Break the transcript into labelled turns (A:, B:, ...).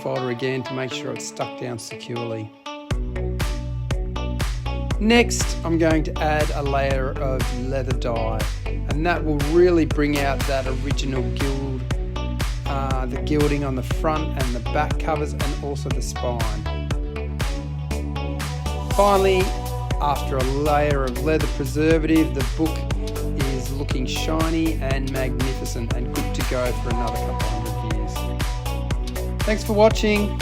A: folder again to make sure it's stuck down securely. Next, I'm going to add a layer of leather dye, and that will really bring out that original the gilding on the front and the back covers and also the spine. Finally, after a layer of leather preservative, the book is looking shiny and magnificent and good to go for another couple hundred years. Thanks for watching.